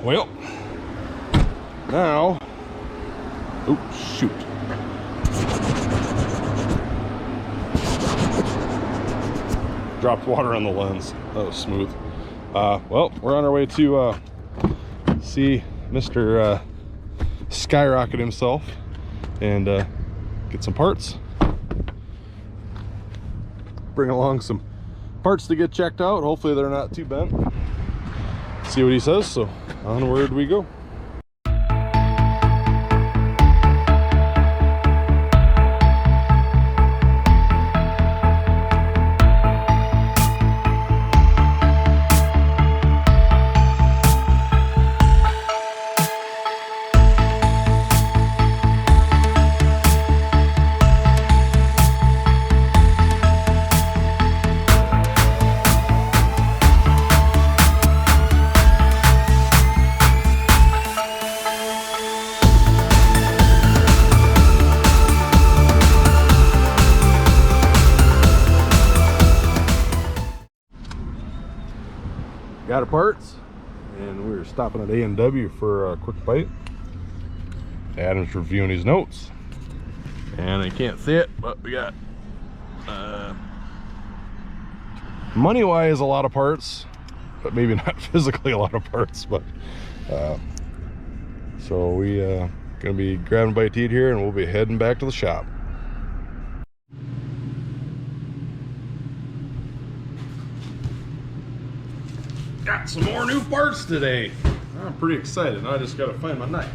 Well, now, oh shoot. Dropped water on the lens. That was smooth. Well, we're on our way to see Mr. Skyrocket himself and get some parts. Bring along some parts to get checked out. Hopefully they're not too bent. See what he says, so onward we go. Got our parts, and we were stopping at A&W for a quick bite. Adam's reviewing his notes, and I can't see it, but we got money-wise a lot of parts, but maybe not physically a lot of parts. But so we gonna be grabbing a bite to eat here, and we'll be heading back to the shop. Got some more new parts today. I'm pretty excited. Now I just gotta find my knife.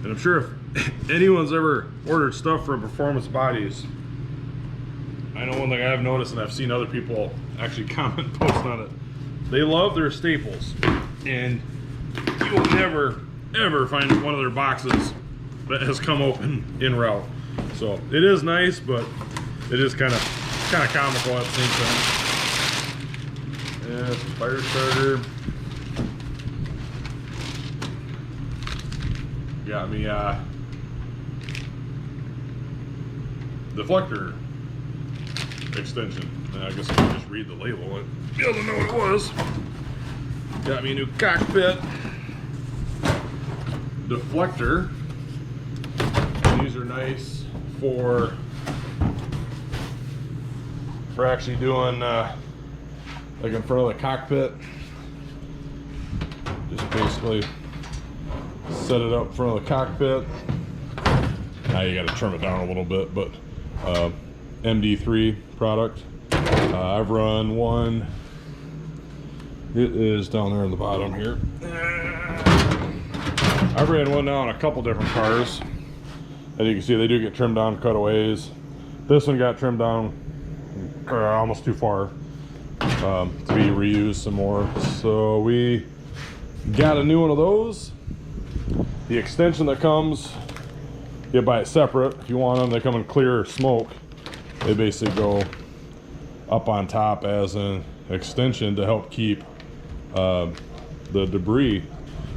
And I'm sure if anyone's ever ordered stuff from Performance Bodies, I know one thing I've noticed, and I've seen other people actually comment, post on it. They love their staples, and you'll never ever find one of their boxes that has come open in route. So it is nice, but it is kind of comical at the same time. Yeah, fire starter. Got me deflector extension. I guess I can just read the label and be able to know what it was. Got me a new cockpit deflector, and these are nice for actually doing like in front of the cockpit. Just basically set it up in front of the cockpit. Now you got to trim it down a little bit, but MD3 product. I've run one. It is down there in the bottom here. I've ran one now on a couple different cars. As you can see, they do get trimmed down cutaways. This one got trimmed down almost too far to be reused some more. So we got a new one of those. The extension that comes, you buy it separate. If you want them, they come in clear smoke. They basically go up on top as an extension to help keep the debris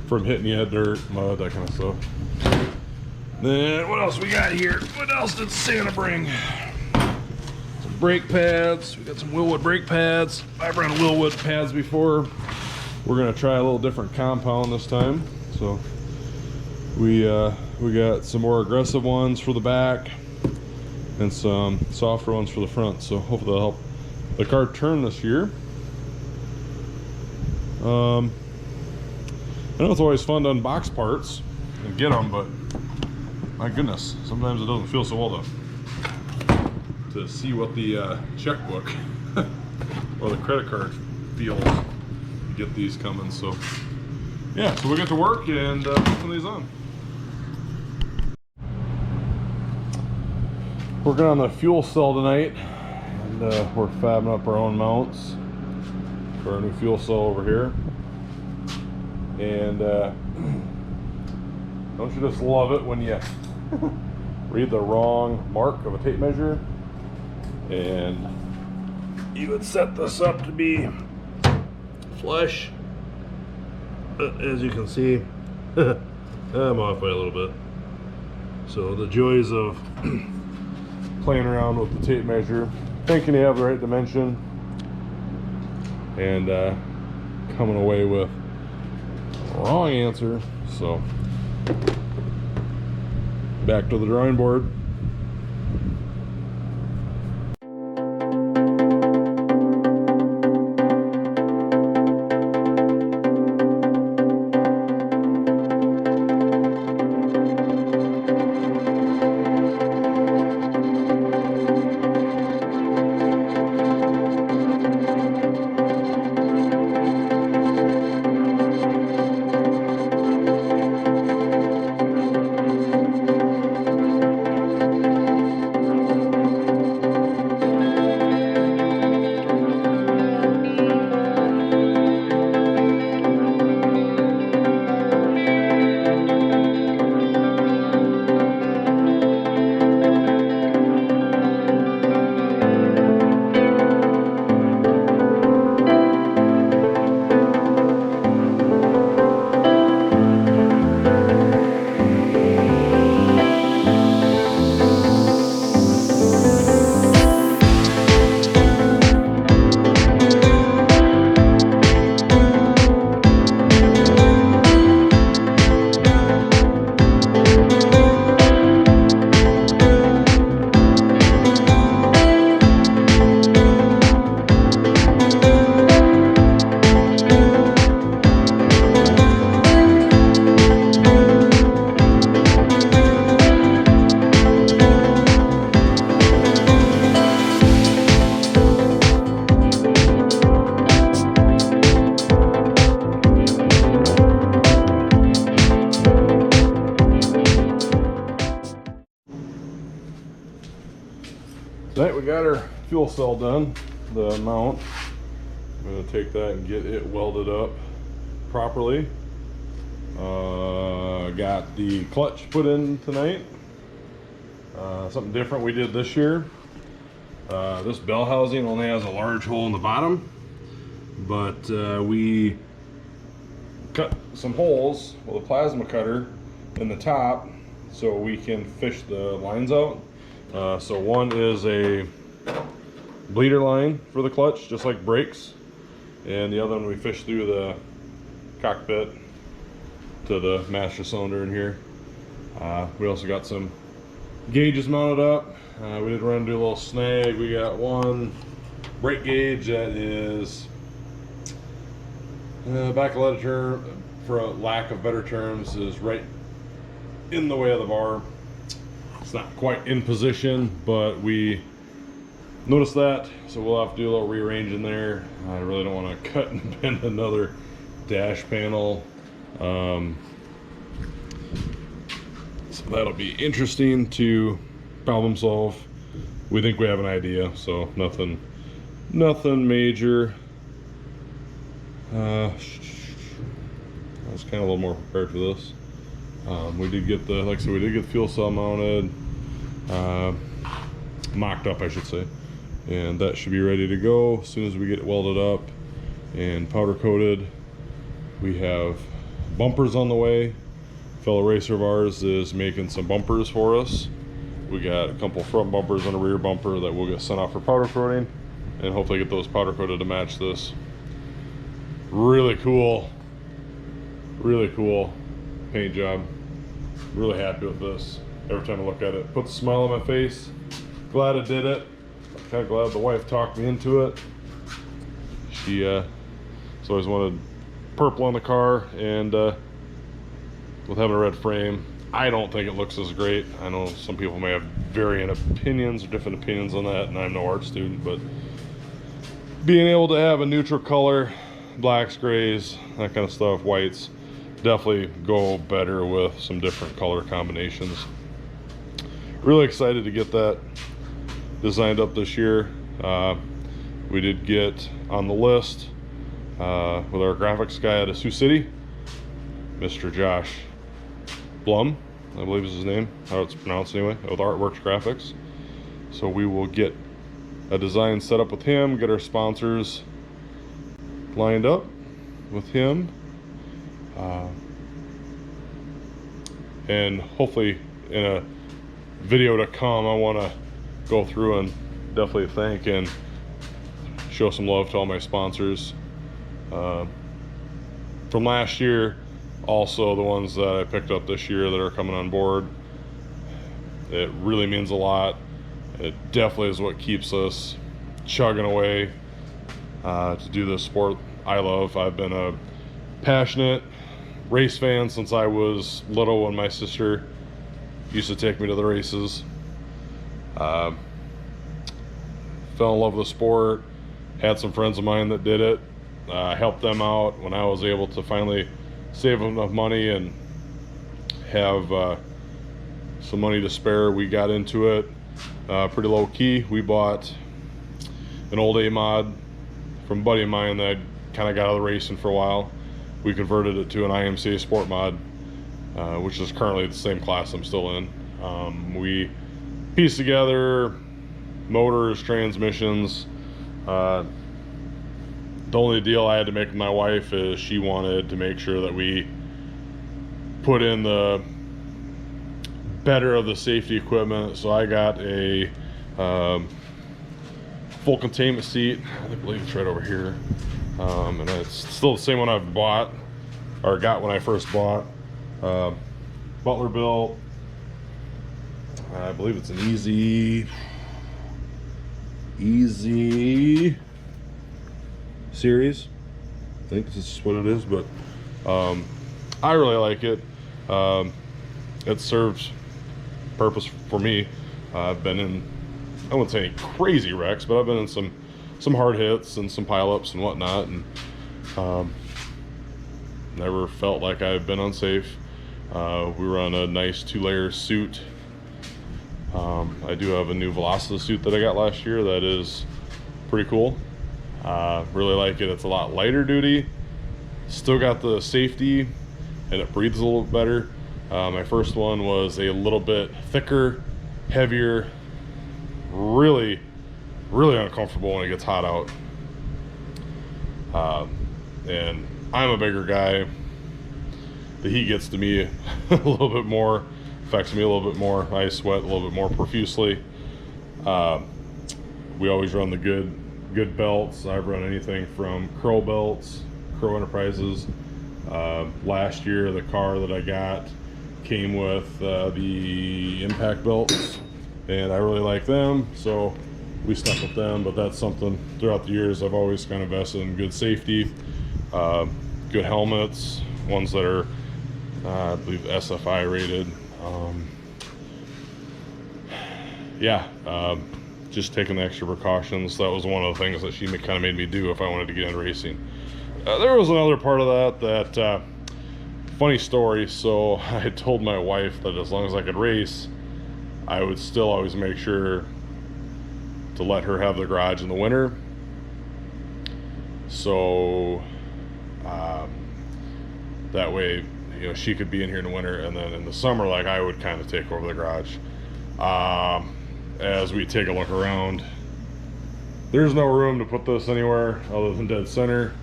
from hitting you, dirt, mud, that kind of stuff. Then what else we got here? What else did Santa bring? Some brake pads. We got some Willwood brake pads. I've run Willwood pads before. We're gonna try a little different compound this time. So we got some more aggressive ones for the back and some softer ones for the front. So hopefully they'll help the car turn this year. I know it's always fun to unbox parts and get them, but my goodness, sometimes it doesn't feel so well to see what the checkbook or the credit card feels to get these coming. So yeah, so we get to work and put these on. Working on the fuel cell tonight, and we're fabbing up our own mounts for our new fuel cell over here. And don't you just love it when you read the wrong mark of a tape measure? And you would set this up to be flush. As you can see, I'm off by a little bit. So the joys of playing around with the tape measure, thinking you have the right dimension, and coming away with the wrong answer. So back to the drawing board. Tonight we got our fuel cell done, the mount. I'm going to take that and get it welded up properly. Got the clutch put in tonight. Something different we did this year. This bell housing only has a large hole in the bottom, but we cut some holes with a plasma cutter in the top so we can fish the lines out. So one is a bleeder line for the clutch, just like brakes, and the other one we fish through the cockpit to the master cylinder in here. We also got some gauges mounted up. We did run into a little snag. We got one brake gauge that is back a letter term, for a lack of better terms, is right in the way of the bar. It's not quite in position, but we noticed that, so we'll have to do a little rearranging there. I really don't want to cut and bend another dash panel. So that'll be interesting to problem solve. We think we have an idea, so nothing major. I was kind of a little more prepared for this. We did get the, like I said, we did get the fuel cell mounted, mocked up, I should say, and that should be ready to go as soon as we get it welded up and powder coated. We have bumpers on the way. A fellow racer of ours is making some bumpers for us. We got a couple front bumpers and a rear bumper that will get sent off for powder coating, and hopefully get those powder coated to match this. Really cool paint job. Really happy with this. Every time I look at it, puts a smile on my face. Glad I did it. I'm kind of glad the wife talked me into it. She has always wanted purple on the car, and with having a red frame, I don't think it looks as great. I know some people may have varying opinions or different opinions on that, and I'm no art student, but being able to have a neutral color, blacks, grays, that kind of stuff, whites, definitely go better with some different color combinations. Really excited to get that designed up this year. We did get on the list with our graphics guy out of Sioux City, Mr. Josh Blum, I believe is his name, how it's pronounced anyway, with Artworks Graphics. So we will get a design set up with him, get our sponsors lined up with him, and hopefully in a video to come, I want to go through and definitely thank and show some love to all my sponsors from last year, also the ones that I picked up this year that are coming on board. It really means a lot. It definitely is what keeps us chugging away to do this sport I love. I've been a passionate race fan since I was little, when my sister used to take me to the races. Fell in love with the sport, had some friends of mine that did it. Helped them out when I was able to finally save enough money and have some money to spare. We got into it pretty low key. We bought an old A-mod from a buddy of mine that kind of got out of the racing for a while. We converted it to an IMCA Sport Mod, which is currently the same class I'm still in. We pieced together motors, transmissions. The only deal I had to make with my wife is she wanted to make sure that we put in the better of the safety equipment. So I got a full containment seat. I believe it's right over here. And it's still the same one I've bought, or got when I first bought. Butler built. I believe it's an easy series. I think this is what it is, but I really like it. It serves purpose for me. I've been in, I wouldn't say any crazy wrecks, but I've been in some hard hits and some pileups and whatnot, and never felt like I've been unsafe. We run a nice 2-layer suit. I do have a new Velocity suit that I got last year that is pretty cool. Really like it. It's a lot lighter duty, still got the safety, and it breathes a little better. My first one was a little bit thicker, heavier, really uncomfortable when it gets hot out. And I'm a bigger guy. The heat gets to me a little bit more, affects me a little bit more. I sweat a little bit more profusely. We always run the good belts. I've run anything from Crow belts, Crow Enterprises. Last year, the car that I got came with the impact belts, and I really like them, so we stuck with them. But that's something throughout the years I've always kind of invested in: good safety, good helmets, ones that are I believe SFI rated. Just taking the extra precautions. That was one of the things that she kind of made me do if I wanted to get into racing. There was another part of that funny story. So I told my wife that as long as I could race, I would still always make sure to let her have the garage in the winter. So that way, you know, she could be in here in the winter, and then in the summer, like, I would kind of take over the garage. As we take a look around, there's no room to put this anywhere other than dead center.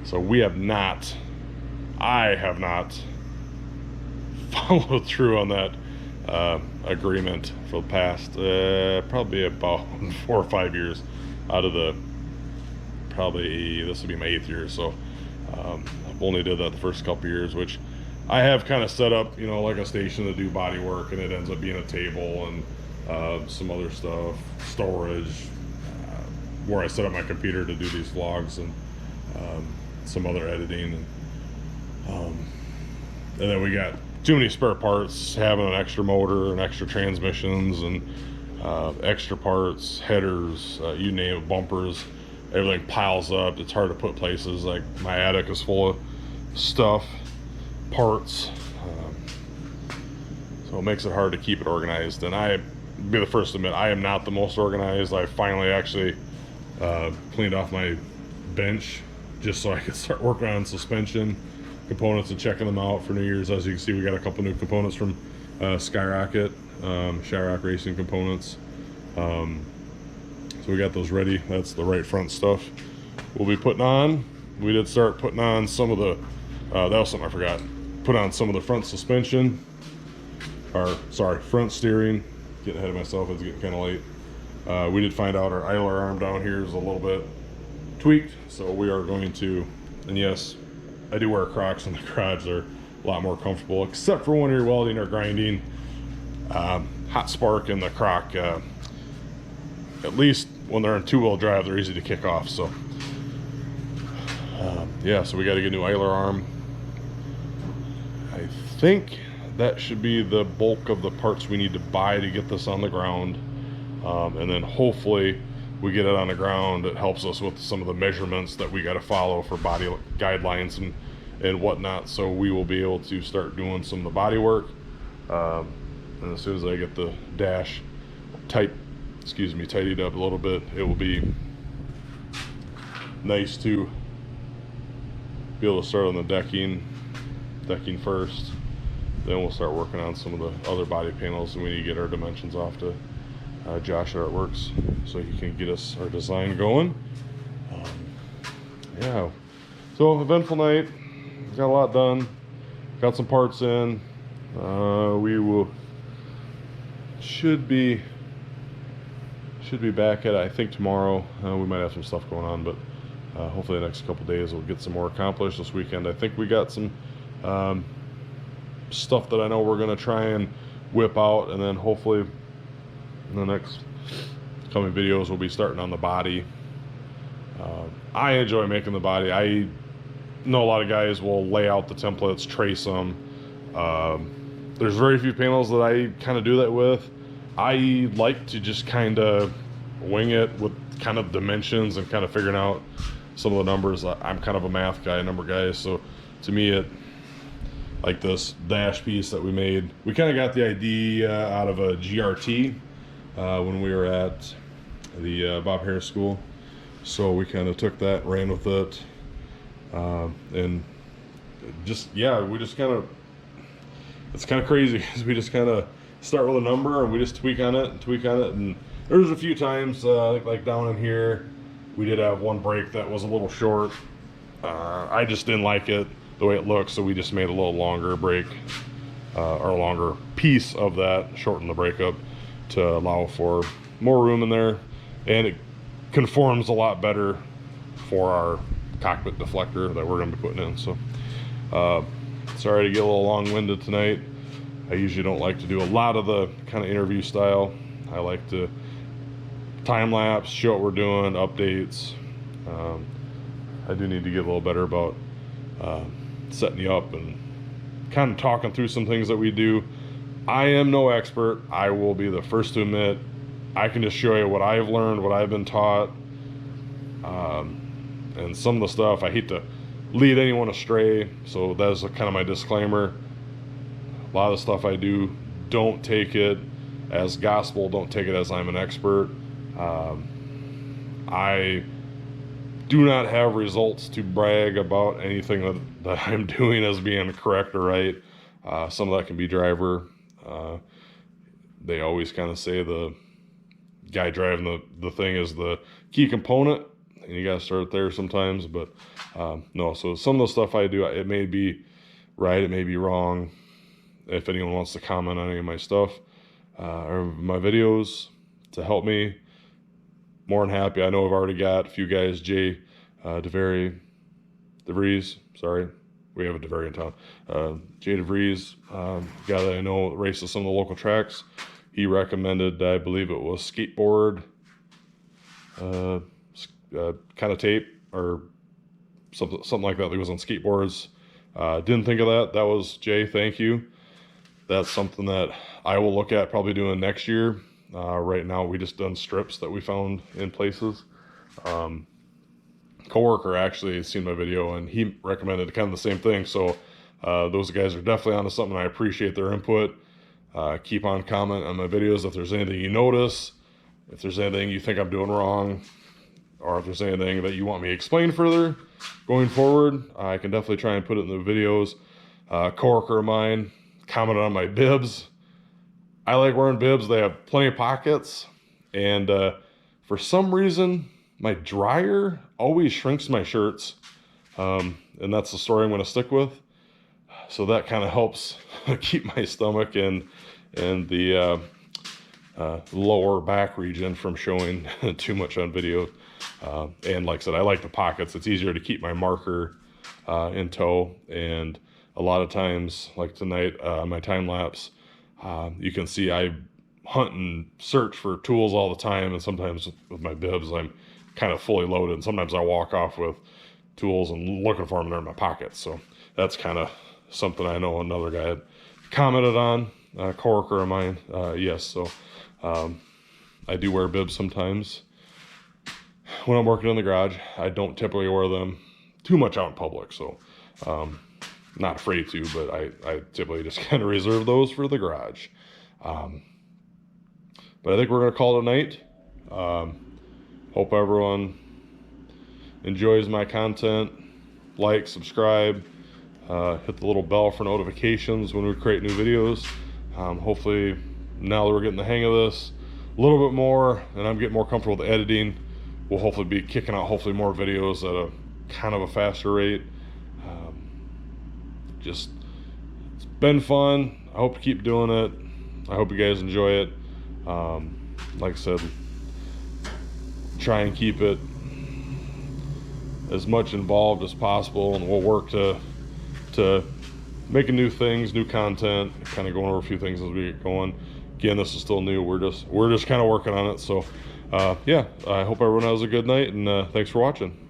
So I have not followed through on that agreement for the past probably about 4 or 5 years out of the, probably this will be my 8th year. So I've only did that the first couple years, which I have kind of set up, you know, like a station to do body work, and it ends up being a table and some other stuff, storage, where I set up my computer to do these vlogs, and some other editing, and then we got too many spare parts, having an extra motor and extra transmissions and extra parts, headers, you name it, bumpers, everything piles up. It's hard to put places. Like, my attic is full of stuff, parts, so it makes it hard to keep it organized. And I be the first to admit, I am not the most organized. I finally actually cleaned off my bench just so I could start working on suspension components and checking them out for New Year's. As you can see, we got a couple new components from Skyrocket, Skyrocket Racing components. So we got those ready. That's the right front stuff we'll be putting on. We did start putting on some of the that was something I forgot, put on some of the front suspension. or sorry, front steering. Getting ahead of myself, it's getting kind of late. We did find out our idler arm down here is a little bit tweaked, so we are going to, and yes, I do wear Crocs in the garage. They're a lot more comfortable, except for when you're welding or grinding. Hot spark in the Croc, at least when they're in two-wheel drive, they're easy to kick off. So yeah, so we got to get a new idler arm. I think that should be the bulk of the parts we need to buy to get this on the ground, and then hopefully we get it on the ground. It helps us with some of the measurements that we got to follow for body guidelines and whatnot, so we will be able to start doing some of the body work. And as soon as I get the dash tidied up a little bit, it will be nice to be able to start on the decking first. Then we'll start working on some of the other body panels, and we need to get our dimensions off to Josh at Artworks so he can get us our design going. Yeah, so eventful night. Got a lot done. Got some parts in. We will should be back at, I think, tomorrow. We might have some stuff going on, but hopefully the next couple days we'll get some more accomplished. This weekend I think we got some stuff that I know we're going to try and whip out, and then hopefully in the next coming videos we'll be starting on the body. I enjoy making the body. I know a lot of guys will lay out the templates, trace them. There's very few panels that I kind of do that with. I like to just kind of wing it with kind of dimensions and kind of figuring out some of the numbers. I'm kind of a math guy, number guy, so to me, it like this dash piece that we made, we kind of got the idea out of a GRT when we were at the Bob Harris School. So we kind of took that, ran with it, and just, yeah, we just kind of, it's kind of crazy because we just kind of start with a number and we just tweak on it, and there's a few times like down in here we did have one break that was a little short. I just didn't like it the way it looks, so we just made a little longer break, or a longer piece of that, shorten the breakup to allow for more room in there, and it conforms a lot better for our cockpit deflector that we're going to be putting in. So sorry to get a little long-winded tonight. I usually don't like to do a lot of the kind of interview style. I like to time-lapse, show what we're doing, updates. I do need to get a little better about setting you up and kind of talking through some things that we do. I am no expert. I will be the first to admit. I can just show you what I've learned, what I've been taught. And some of the stuff, I hate to lead anyone astray, so that's kind of my disclaimer. A lot of the stuff I do, don't take it as gospel, don't take it as I'm an expert. I do not have results to brag about anything that I'm doing as being correct or right. Some of that can be driver. They always kind of say the guy driving the thing is the key component, and you gotta start there sometimes. But no, so some of the stuff I do, it may be right, it may be wrong. If anyone wants to comment on any of my stuff or my videos to help me, more than happy. I know I've already got a few guys, Jay DeVries, sorry, we have a DeVry in town. Jay DeVries, guy that I know races some of the local tracks. He recommended, I believe it was skateboard kind of tape or something like that. That was on skateboards. Didn't think of that. That was Jay. Thank you. That's something that I will look at probably doing next year. Right now we just done strips that we found in places. Coworker actually seen my video and he recommended kind of the same thing. So those guys are definitely onto something. I appreciate their input. Keep on commenting on my videos if there's anything you notice, if there's anything you think I'm doing wrong, or if there's anything that you want me to explain further going forward. I can definitely try and put it in the videos. Coworker of mine commented on my bibs. I like wearing bibs. They have plenty of pockets, and for some reason my dryer always shrinks my shirts, and that's the story I'm going to stick with. So that kind of helps keep my stomach and the lower back region from showing too much on video. And like I said, I like the pockets. It's easier to keep my marker in tow. And a lot of times, like tonight, my time lapse, you can see I hunt and search for tools all the time. And sometimes with my bibs, I'm kind of fully loaded. And sometimes I walk off with tools and looking for them, they're in my pockets. So that's kind of something I know another guy had commented on, a coworker of mine. Yes, so I do wear bibs sometimes when I'm working in the garage. I don't typically wear them too much out in public, so not afraid to, but I typically just kind of reserve those for the garage. But I think we're going to call it a night. Hope everyone enjoys my content. Like, subscribe, hit the little bell for notifications when we create new videos. Hopefully, now that we're getting the hang of this a little bit more and I'm getting more comfortable with editing, we'll hopefully be kicking out more videos at a kind of a faster rate. Just, it's been fun. I hope to keep doing it. I hope you guys enjoy it. Like I said, try and keep it as much involved as possible, and we'll work to making new things, new content, kind of going over a few things as we get going. Again, this is still new. We're just kind of working on it. So yeah, I hope everyone has a good night, and thanks for watching.